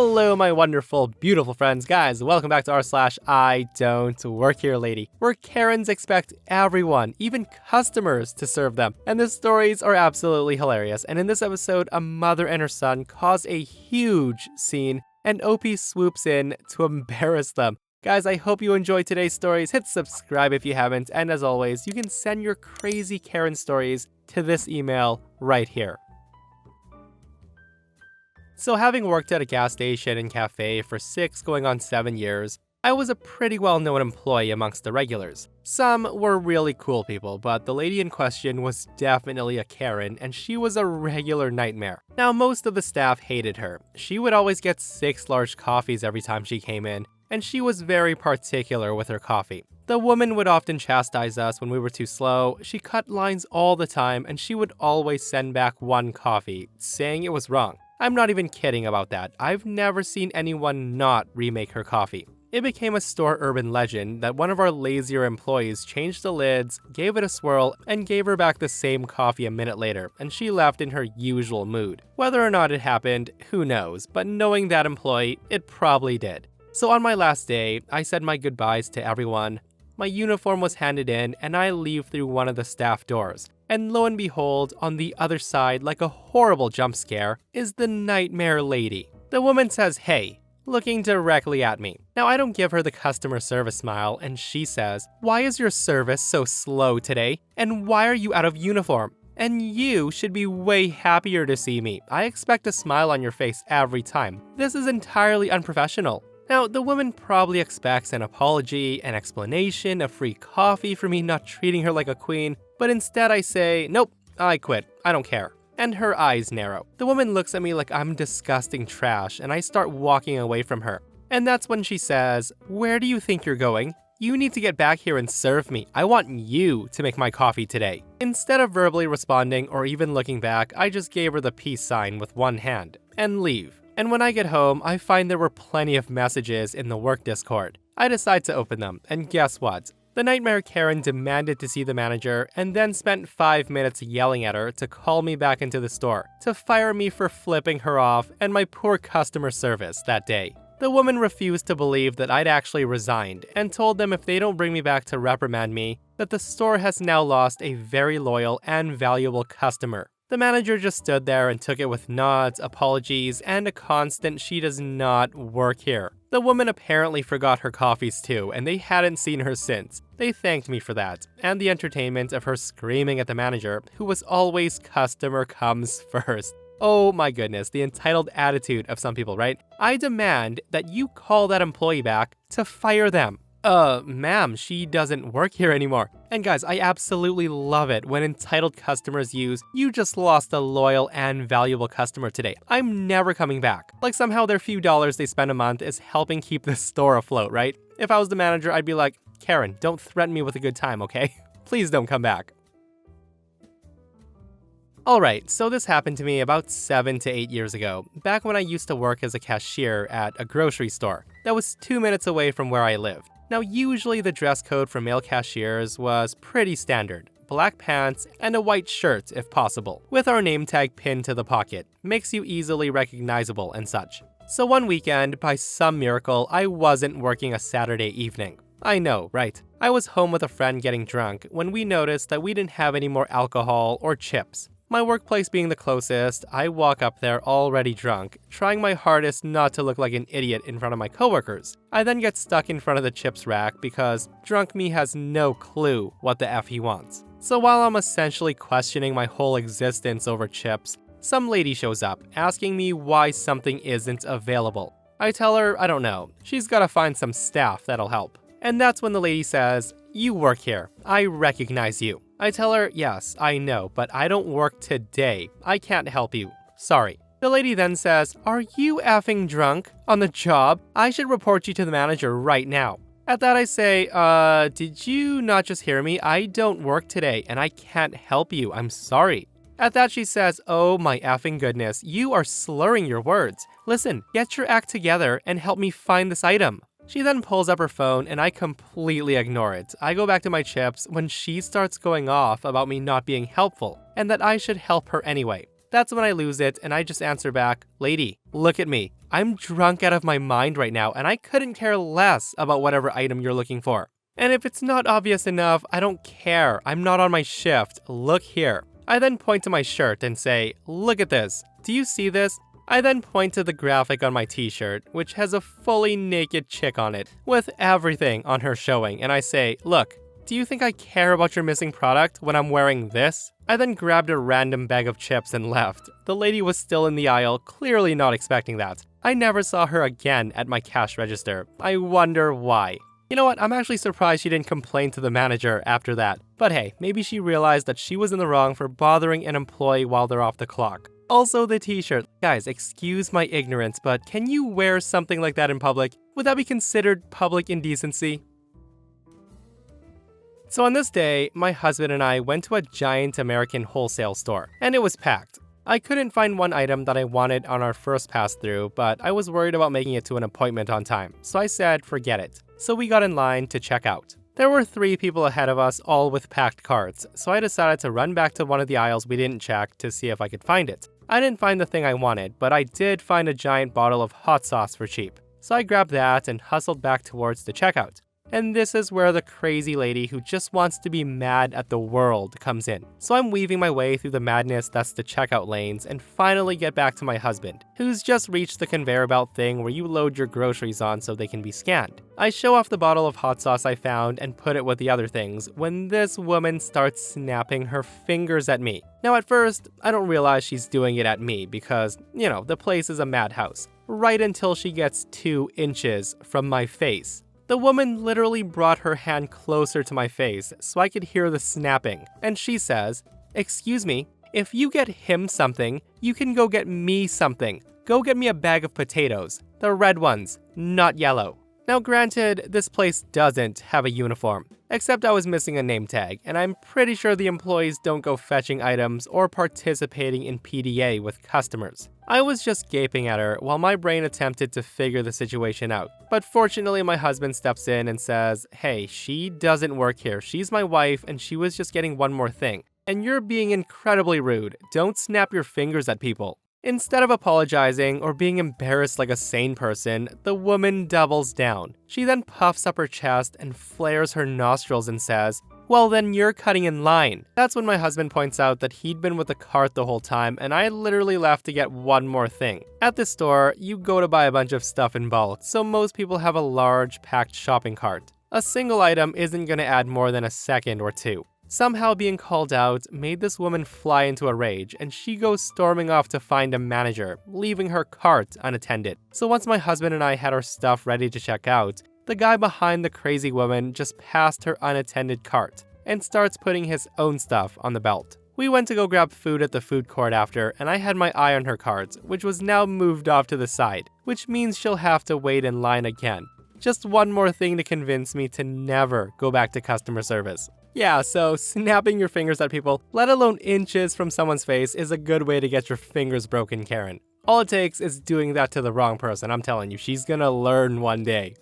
Hello, my wonderful, beautiful friends. Guys, welcome back to r/IDontWorkHereLady, where Karens expect everyone, even customers, to serve them. And the stories are absolutely hilarious. And in this episode, a mother and her son cause a huge scene, and OP swoops in to embarrass them. Guys, I hope you enjoyed today's stories. Hit subscribe if you haven't. And as always, you can send your crazy Karen stories to this email right here. So having worked at a gas station and cafe for 6 going on 7 years, I was a pretty well-known employee amongst the regulars. Some were really cool people, but the lady in question was definitely a Karen, and she was a regular nightmare. Now, most of the staff hated her. She would always get 6 large coffees every time she came in, and she was very particular with her coffee. The woman would often chastise us when we were too slow. She cut lines all the time, and she would always send back 1 coffee, saying it was wrong. I'm not even kidding about that. I've never seen anyone not remake her coffee. It became a store urban legend that one of our lazier employees changed the lids, gave it a swirl, and gave her back the same coffee a minute later, and she left in her usual mood. Whether or not it happened, who knows, but knowing that employee, it probably did. So on my last day, I said my goodbyes to everyone. My uniform was handed in, and I leave through one of the staff doors. And lo and behold, on the other side, like a horrible jump scare, is the nightmare lady. The woman says, "Hey," looking directly at me. Now, I don't give her the customer service smile, and she says, "Why is your service so slow today? And why are you out of uniform? And you should be way happier to see me. I expect a smile on your face every time. This is entirely unprofessional." Now, the woman probably expects an apology, an explanation, a free coffee for me not treating her like a queen, but instead I say, "Nope, I quit, I don't care." And her eyes narrow. The woman looks at me like I'm disgusting trash, and I start walking away from her. And that's when she says, "Where do you think you're going? You need to get back here and serve me. I want you to make my coffee today." Instead of verbally responding or even looking back, I just gave her the peace sign with one hand and leave. And when I get home, I find there were plenty of messages in the work Discord. I decide to open them, and guess what? The nightmare Karen demanded to see the manager and then spent 5 minutes yelling at her to call me back into the store, to fire me for flipping her off and my poor customer service that day. The woman refused to believe that I'd actually resigned and told them if they don't bring me back to reprimand me, that the store has now lost a very loyal and valuable customer. The manager just stood there and took it with nods, apologies, and a constant "she does not work here." The woman apparently forgot her coffees too, and they hadn't seen her since. They thanked me for that, and the entertainment of her screaming at the manager, who was always "customer comes first." Oh my goodness, the entitled attitude of some people, right? I demand that you call that employee back to fire them. Ma'am, she doesn't work here anymore. And guys, I absolutely love it when entitled customers use, "You just lost a loyal and valuable customer today. I'm never coming back." Like somehow their few dollars they spend a month is helping keep the store afloat, right? If I was the manager, I'd be like, "Karen, don't threaten me with a good time, okay? Please don't come back." Alright, so this happened to me about 7 to 8 years ago, back when I used to work as a cashier at a grocery store that was 2 minutes away from where I lived. Now, usually the dress code for male cashiers was pretty standard. Black pants and a white shirt if possible, with our name tag pinned to the pocket. Makes you easily recognizable and such. So one weekend, by some miracle, I wasn't working a Saturday evening. I know, right? I was home with a friend getting drunk when we noticed that we didn't have any more alcohol or chips. My workplace being the closest, I walk up there already drunk, trying my hardest not to look like an idiot in front of my coworkers. I then get stuck in front of the chips rack because drunk me has no clue what the F he wants. So while I'm essentially questioning my whole existence over chips, some lady shows up asking me why something isn't available. I tell her I don't know, she's gotta find some staff that'll help. And that's when the lady says, "You work here, I recognize you." I tell her, "Yes, I know, but I don't work today. I can't help you. Sorry." The lady then says, "Are you effing drunk on the job? I should report you to the manager right now." At that I say, did you not just hear me? I don't work today and I can't help you. I'm sorry." At that she says, "Oh my effing goodness, you are slurring your words. Listen, get your act together and help me find this item." She then pulls up her phone and I completely ignore it. I go back to my chips when she starts going off about me not being helpful and that I should help her anyway. That's when I lose it and I just answer back, "Lady, look at me. I'm drunk out of my mind right now and I couldn't care less about whatever item you're looking for. And if it's not obvious enough, I don't care. I'm not on my shift. Look here." I then point to my shirt and say, "Look at this. Do you see this?" I then point to the graphic on my t-shirt, which has a fully naked chick on it, with everything on her showing, and I say, "Look, do you think I care about your missing product when I'm wearing this?" I then grabbed a random bag of chips and left. The lady was still in the aisle, clearly not expecting that. I never saw her again at my cash register. I wonder why. You know what, I'm actually surprised she didn't complain to the manager after that. But hey, maybe she realized that she was in the wrong for bothering an employee while they're off the clock. Also the t-shirt. Guys, excuse my ignorance, but can you wear something like that in public? Would that be considered public indecency? So on this day, my husband and I went to a giant American wholesale store, and it was packed. I couldn't find one item that I wanted on our first pass through, but I was worried about making it to an appointment on time, so I said forget it. So we got in line to check out. There were 3 people ahead of us, all with packed carts, so I decided to run back to one of the aisles we didn't check to see if I could find it. I didn't find the thing I wanted, but I did find a giant bottle of hot sauce for cheap. So I grabbed that and hustled back towards the checkout. And this is where the crazy lady who just wants to be mad at the world comes in. So I'm weaving my way through the madness that's the checkout lanes and finally get back to my husband, who's just reached the conveyor belt thing where you load your groceries on so they can be scanned. I show off the bottle of hot sauce I found and put it with the other things when this woman starts snapping her fingers at me. Now at first, I don't realize she's doing it at me because, you know, the place is a madhouse. Right until she gets 2 inches from my face. The woman literally brought her hand closer to my face so I could hear the snapping, and she says, "Excuse me, if you get him something, you can go get me something. Go get me a bag of potatoes, the red ones, not yellow." Now granted, this place doesn't have a uniform, except I was missing a name tag, and I'm pretty sure the employees don't go fetching items or participating in PDA with customers. I was just gaping at her while my brain attempted to figure the situation out. But fortunately, my husband steps in and says, "Hey, she doesn't work here. She's my wife and she was just getting one more thing. And you're being incredibly rude. Don't snap your fingers at people." Instead of apologizing or being embarrassed like a sane person, the woman doubles down. She then puffs up her chest and flares her nostrils and says, "Well then you're cutting in line." That's when my husband points out that he'd been with the cart the whole time and I literally left to get one more thing. At this store, you go to buy a bunch of stuff in bulk, so most people have a large packed shopping cart. A single item isn't gonna add more than a second or 2. Somehow being called out made this woman fly into a rage, and she goes storming off to find a manager, leaving her cart unattended. So once my husband and I had our stuff ready to check out, the guy behind the crazy woman just passed her unattended cart and starts putting his own stuff on the belt. We went to go grab food at the food court after, and I had my eye on her cart, which was now moved off to the side, which means she'll have to wait in line again. Just one more thing to convince me to never go back to customer service. Yeah, so snapping your fingers at people, let alone inches from someone's face, is a good way to get your fingers broken, Karen. All it takes is doing that to the wrong person. I'm telling you, she's gonna learn one day.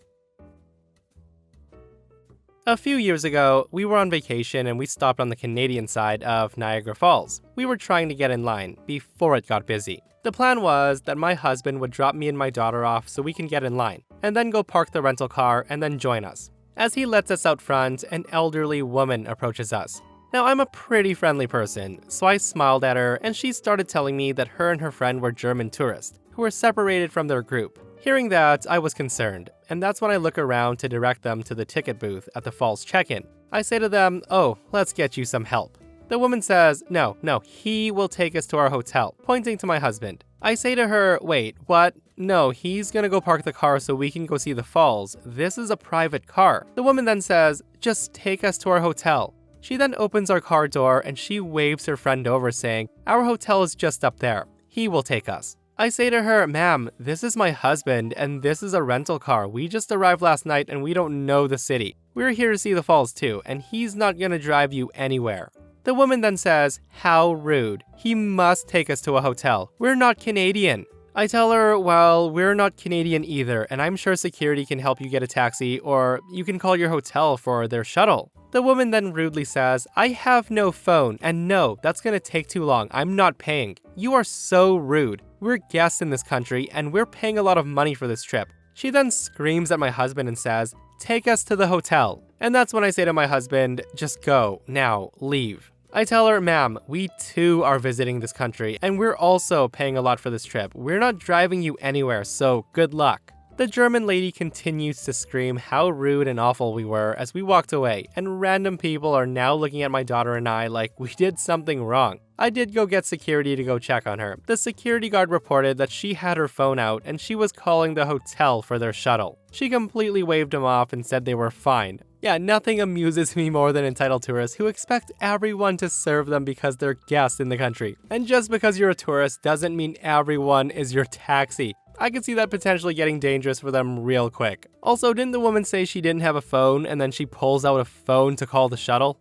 A few years ago, we were on vacation and we stopped on the Canadian side of Niagara Falls. We were trying to get in line before it got busy. The plan was that my husband would drop me and my daughter off so we can get in line, and then go park the rental car and then join us. As he lets us out front, an elderly woman approaches us. Now, I'm a pretty friendly person, so I smiled at her and she started telling me that her and her friend were German tourists who were separated from their group. Hearing that, I was concerned, and that's when I look around to direct them to the ticket booth at the falls check-in. I say to them, "Oh, let's get you some help." The woman says, No, he will take us to our hotel," pointing to my husband. I say to her, "Wait, what? No, he's gonna go park the car so we can go see the falls. This is a private car." The woman then says, "Just take us to our hotel." She then opens our car door and she waves her friend over saying, "Our hotel is just up there. He will take us." I say to her, "Ma'am, this is my husband and this is a rental car. We just arrived last night and we don't know the city. We're here to see the falls too, and he's not gonna drive you anywhere." The woman then says, "How rude. He must take us to a hotel. We're not Canadian." I tell her, "Well, we're not Canadian either, and I'm sure security can help you get a taxi, or you can call your hotel for their shuttle." The woman then rudely says, "I have no phone, and no, that's gonna take too long, I'm not paying. You are so rude. We're guests in this country, and we're paying a lot of money for this trip." She then screams at my husband and says, "Take us to the hotel." And that's when I say to my husband, "Just go, now, leave." I tell her, "Ma'am, we too are visiting this country, and we're also paying a lot for this trip. We're not driving you anywhere, so good luck." The German lady continues to scream how rude and awful we were as we walked away, and random people are now looking at my daughter and I like we did something wrong. I did go get security to go check on her. The security guard reported that she had her phone out and she was calling the hotel for their shuttle. She completely waved them off and said they were fine. Yeah, nothing amuses me more than entitled tourists who expect everyone to serve them because they're guests in the country. And just because you're a tourist doesn't mean everyone is your taxi. I could see that potentially getting dangerous for them real quick. Also, didn't the woman say she didn't have a phone and then she pulls out a phone to call the shuttle?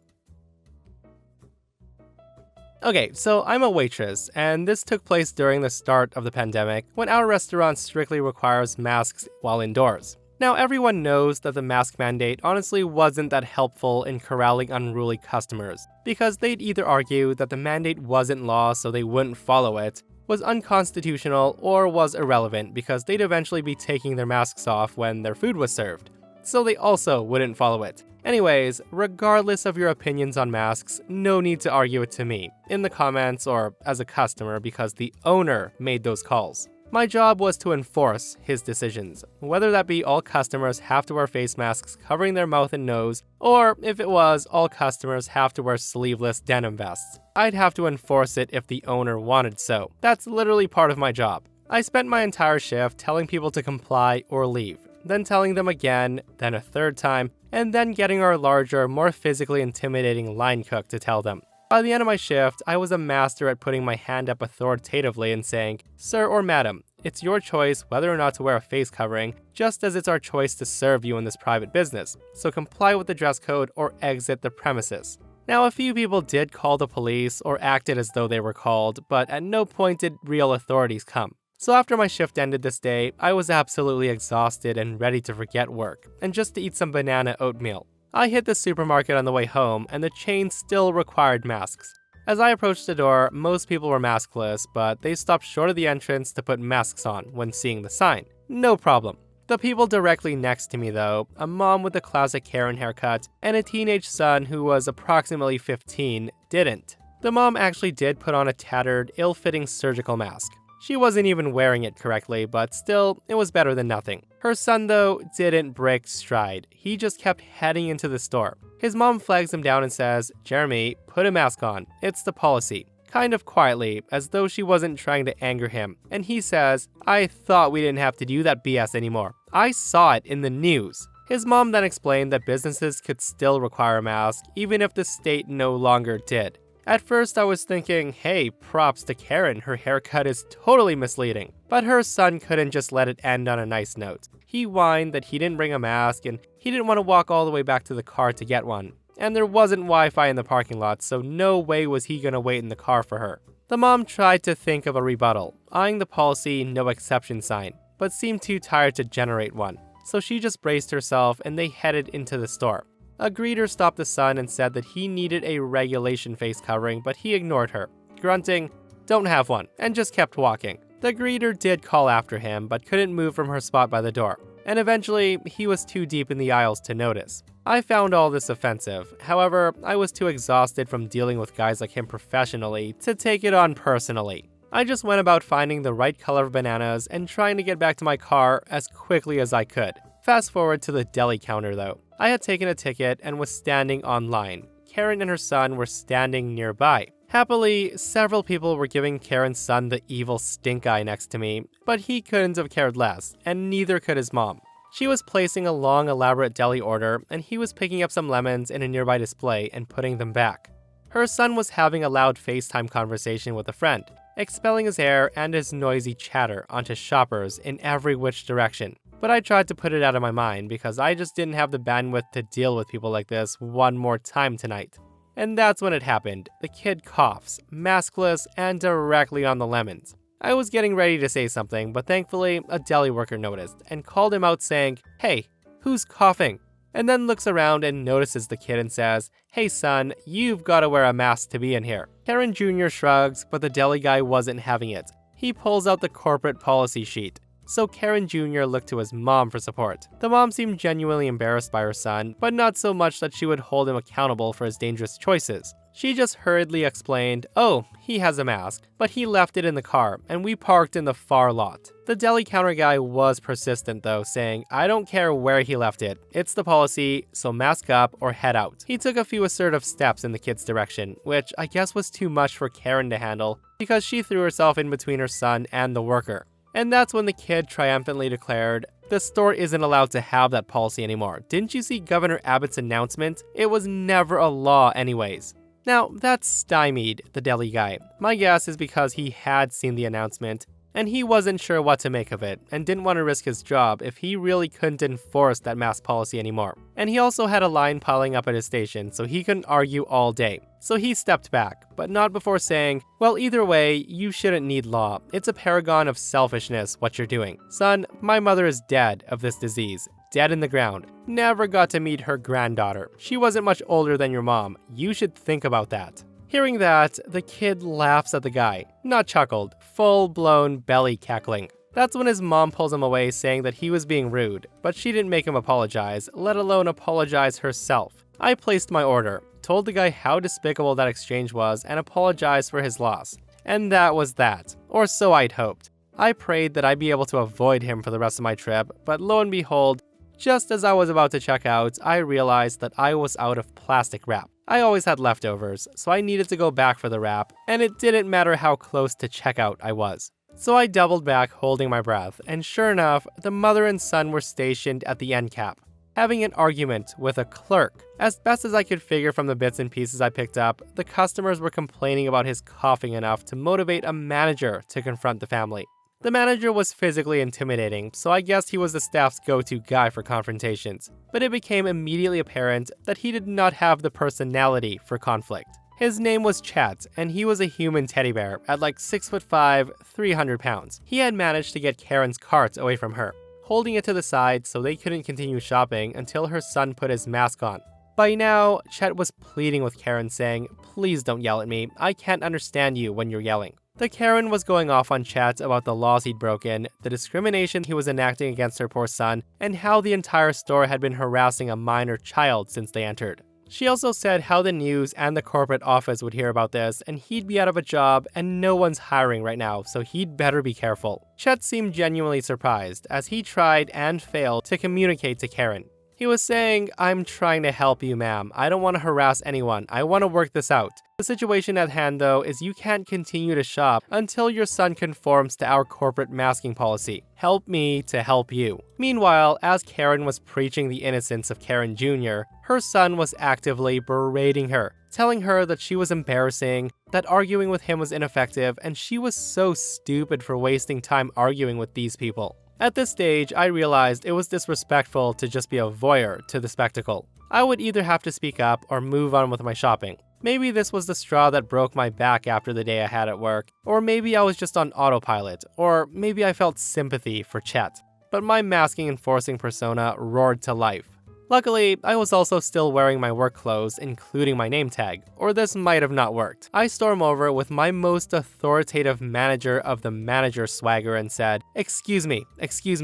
Okay, so I'm a waitress, and this took place during the start of the pandemic when our restaurant strictly requires masks while indoors. Now, everyone knows that the mask mandate honestly wasn't that helpful in corralling unruly customers, because they'd either argue that the mandate wasn't law so they wouldn't follow it, was unconstitutional, or was irrelevant because they'd eventually be taking their masks off when their food was served, so they also wouldn't follow it. Anyways, regardless of your opinions on masks, no need to argue it to me, in the comments or as a customer because the owner made those calls. My job was to enforce his decisions, whether that be all customers have to wear face masks covering their mouth and nose, or if it was all customers have to wear sleeveless denim vests. I'd have to enforce it if the owner wanted so. That's literally part of my job. I spent my entire shift telling people to comply or leave, then telling them again, then a third time, and then getting our larger, more physically intimidating line cook to tell them. By the end of my shift, I was a master at putting my hand up authoritatively and saying, "Sir or madam, it's your choice whether or not to wear a face covering, just as it's our choice to serve you in this private business, so comply with the dress code or exit the premises." Now, a few people did call the police or acted as though they were called, but at no point did real authorities come. So after my shift ended this day, I was absolutely exhausted and ready to forget work, and just to eat some banana oatmeal. I hit the supermarket on the way home, and the chain still required masks. As I approached the door, most people were maskless, but they stopped short of the entrance to put masks on when seeing the sign. No problem. The people directly next to me though, a mom with the classic Karen haircut, and a teenage son who was approximately 15, didn't. The mom actually did put on a tattered, ill-fitting surgical mask. She wasn't even wearing it correctly, but still, it was better than nothing. Her son, though, didn't break stride. He just kept heading into the store. His mom flags him down and says, "Jeremy, put a mask on. It's the policy." Kind of quietly, as though she wasn't trying to anger him. And he says, "I thought we didn't have to do that BS anymore. I saw it in the news." His mom then explained that businesses could still require a mask, even if the state no longer did. At first I was thinking, hey, props to Karen, her haircut is totally misleading. But her son couldn't just let it end on a nice note. He whined that he didn't bring a mask and he didn't want to walk all the way back to the car to get one. And there wasn't Wi-Fi in the parking lot, so no way was he gonna wait in the car for her. The mom tried to think of a rebuttal, eyeing the policy no exception sign, but seemed too tired to generate one. So she just braced herself and they headed into the store. A greeter stopped the son and said that he needed a regulation face covering, but he ignored her, grunting, "Don't have one," and just kept walking. The greeter did call after him, but couldn't move from her spot by the door, and eventually he was too deep in the aisles to notice. I found all this offensive. However, I was too exhausted from dealing with guys like him professionally to take it on personally. I just went about finding the right color of bananas and trying to get back to my car as quickly as I could. Fast forward to the deli counter though. I had taken a ticket and was standing online. Karen and her son were standing nearby. Happily, several people were giving Karen's son the evil stink eye next to me, but he couldn't have cared less, and neither could his mom. She was placing a long, elaborate deli order, and he was picking up some lemons in a nearby display and putting them back. Her son was having a loud FaceTime conversation with a friend, expelling his hair and his noisy chatter onto shoppers in every which direction. But I tried to put it out of my mind because I just didn't have the bandwidth to deal with people like this one more time tonight. And that's when it happened. The kid coughs, maskless, and directly on the lemons. I was getting ready to say something, but thankfully, a deli worker noticed and called him out saying, "Hey, who's coughing?" and then looks around and notices the kid and says, "Hey son, you've gotta wear a mask to be in here." Karen Jr. shrugs, but the deli guy wasn't having it. He pulls out the corporate policy sheet. So Karen Jr. looked to his mom for support. The mom seemed genuinely embarrassed by her son, but not so much that she would hold him accountable for his dangerous choices. She just hurriedly explained, "Oh, he has a mask, but he left it in the car, and we parked in the far lot." The deli counter guy was persistent though, saying, "I don't care where he left it. It's the policy, so mask up or head out." He took a few assertive steps in the kid's direction, which I guess was too much for Karen to handle because she threw herself in between her son and the worker. And that's when the kid triumphantly declared, "The store isn't allowed to have that policy anymore. Didn't you see Governor Abbott's announcement? It was never a law anyways." Now, that stymied the deli guy. My guess is because he had seen the announcement, and he wasn't sure what to make of it, and didn't want to risk his job if he really couldn't enforce that mask policy anymore. And he also had a line piling up at his station, so he couldn't argue all day. So he stepped back, but not before saying, "Well, either way, you shouldn't need law. It's a paragon of selfishness what you're doing. Son, my mother is dead of this disease. Dead in the ground. Never got to meet her granddaughter. She wasn't much older than your mom. You should think about that." Hearing that, the kid laughs at the guy. Not chuckled, full-blown belly cackling. That's when his mom pulls him away saying that he was being rude, but she didn't make him apologize, let alone apologize herself. I placed my order, told the guy how despicable that exchange was, and apologized for his loss. And that was that. Or so I'd hoped. I prayed that I'd be able to avoid him for the rest of my trip, but lo and behold, just as I was about to check out, I realized that I was out of plastic wrap. I always had leftovers, so I needed to go back for the wrap, and it didn't matter how close to checkout I was. So I doubled back holding my breath, and sure enough, the mother and son were stationed at the end cap, having an argument with a clerk. As best as I could figure from the bits and pieces I picked up, the customers were complaining about his coughing enough to motivate a manager to confront the family. The manager was physically intimidating, so I guess he was the staff's go-to guy for confrontations. But it became immediately apparent that he did not have the personality for conflict. His name was Chet, and he was a human teddy bear at like 6'5", 300 pounds. He had managed to get Karen's cart away from her, holding it to the side so they couldn't continue shopping until her son put his mask on. By now, Chet was pleading with Karen saying, "Please don't yell at me, I can't understand you when you're yelling." The Karen was going off on Chet about the laws he'd broken, the discrimination he was enacting against her poor son, and how the entire store had been harassing a minor child since they entered. She also said how the news and the corporate office would hear about this, and he'd be out of a job, and no one's hiring right now, so he'd better be careful. Chet seemed genuinely surprised, as he tried and failed to communicate to Karen. He was saying, "I'm trying to help you, ma'am. I don't want to harass anyone. I want to work this out. The situation at hand, though, is you can't continue to shop until your son conforms to our corporate masking policy. Help me to help you." Meanwhile, as Karen was preaching the innocence of Karen Jr., her son was actively berating her, telling her that she was embarrassing, that arguing with him was ineffective, and she was so stupid for wasting time arguing with these people. At this stage, I realized it was disrespectful to just be a voyeur to the spectacle. I would either have to speak up or move on with my shopping. Maybe this was the straw that broke my back after the day I had at work, or maybe I was just on autopilot, or maybe I felt sympathy for Chet. But my masking enforcing persona roared to life. Luckily, I was also still wearing my work clothes, including my name tag, or this might have not worked. I storm over with my most authoritative manager of the manager swagger and said, excuse me,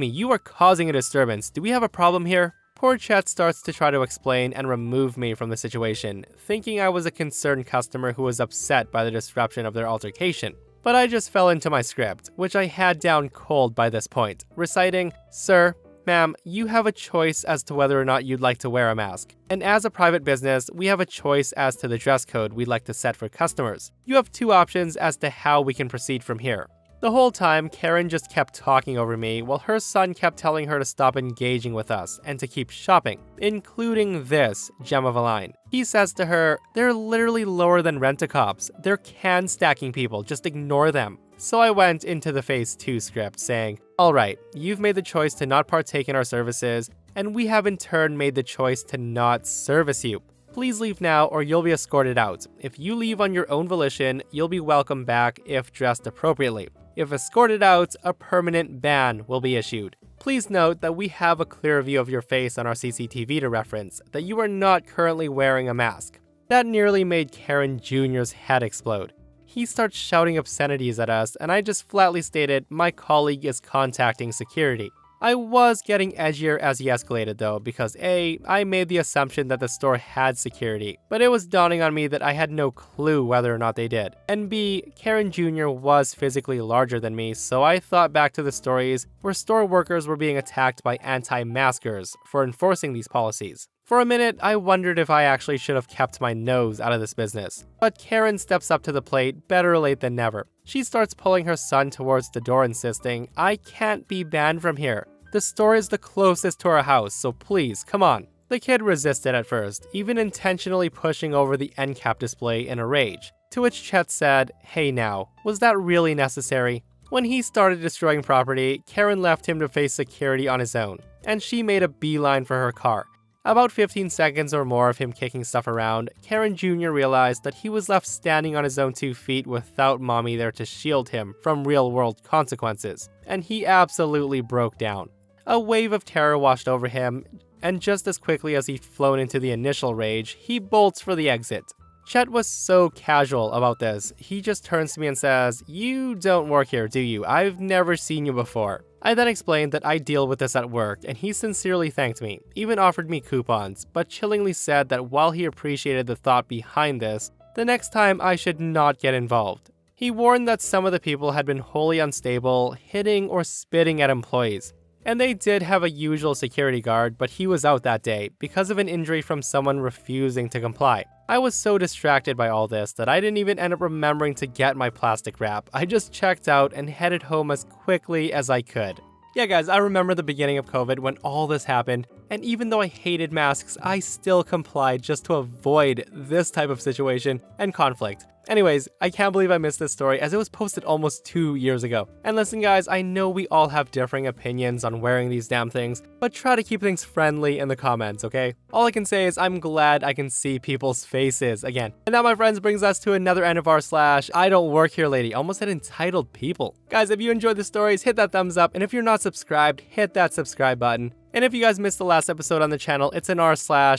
you are causing a disturbance. Do we have a problem here?" Poor Chet starts to try to explain and remove me from the situation, thinking I was a concerned customer who was upset by the disruption of their altercation. But I just fell into my script, which I had down cold by this point, reciting, "Sir, ma'am, you have a choice as to whether or not you'd like to wear a mask. And as a private business, we have a choice as to the dress code we'd like to set for customers. You have two options as to how we can proceed from here." The whole time, Karen just kept talking over me while her son kept telling her to stop engaging with us and to keep shopping, including this gem of a line. He says to her, "They're literally lower than rent-a-cops. They're can stacking people, just ignore them." So I went into the Phase 2 script saying, "Alright, you've made the choice to not partake in our services, and we have in turn made the choice to not service you. Please leave now or you'll be escorted out. If you leave on your own volition, you'll be welcome back if dressed appropriately. If escorted out, a permanent ban will be issued. Please note that we have a clear view of your face on our CCTV to reference that you are not currently wearing a mask. That nearly made Karen Jr.'s head explode. He starts shouting obscenities at us, and I just flatly stated my colleague is contacting security. I was getting edgier as he escalated though, because A, I made the assumption that the store had security, but it was dawning on me that I had no clue whether or not they did. And B, Karen Jr. was physically larger than me, so I thought back to the stories where store workers were being attacked by anti-maskers for enforcing these policies. For a minute, I wondered if I actually should have kept my nose out of this business. But Karen steps up to the plate, better late than never. She starts pulling her son towards the door, insisting, "I can't be banned from here. The store is the closest to our house, so please, come on." The kid resisted at first, even intentionally pushing over the end cap display in a rage. To which Chet said, "Hey now, was that really necessary?" When he started destroying property, Karen left him to face security on his own, and she made a beeline for her car. About 15 seconds or more of him kicking stuff around, Karen Jr. realized that he was left standing on his own 2 feet without mommy there to shield him from real-world consequences, and he absolutely broke down. A wave of terror washed over him, and just as quickly as he'd flown into the initial rage, he bolts for the exit. Chet was so casual about this, he just turns to me and says, "You don't work here, do you? I've never seen you before." I then explained that I deal with this at work, and he sincerely thanked me, even offered me coupons, but chillingly said that while he appreciated the thought behind this, the next time I should not get involved. He warned that some of the people had been wholly unstable, hitting or spitting at employees. And they did have a usual security guard, but he was out that day because of an injury from someone refusing to comply. I was so distracted by all this that I didn't even end up remembering to get my plastic wrap. I just checked out and headed home as quickly as I could. Yeah guys, I remember the beginning of COVID when all this happened, and even though I hated masks, I still complied just to avoid this type of situation and conflict. Anyways, I can't believe I missed this story as it was posted almost 2 years ago. And listen guys, I know we all have differing opinions on wearing these damn things, but try to keep things friendly in the comments, okay? All I can say is I'm glad I can see people's faces again. And that, my friends, brings us to another end of our / I don't work here lady, almost said entitled people. Guys, if you enjoyed the stories, hit that thumbs up, and if you're not subscribed, hit that subscribe button. And if you guys missed the last episode on the channel, it's an r/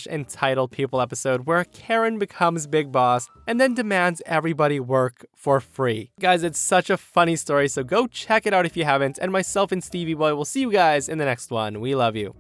entitled people episode where Karen becomes big boss and then demands everybody work for free. Guys, it's such a funny story, so go check it out if you haven't, and myself and Stevie Boy will see you guys in the next one. We love you.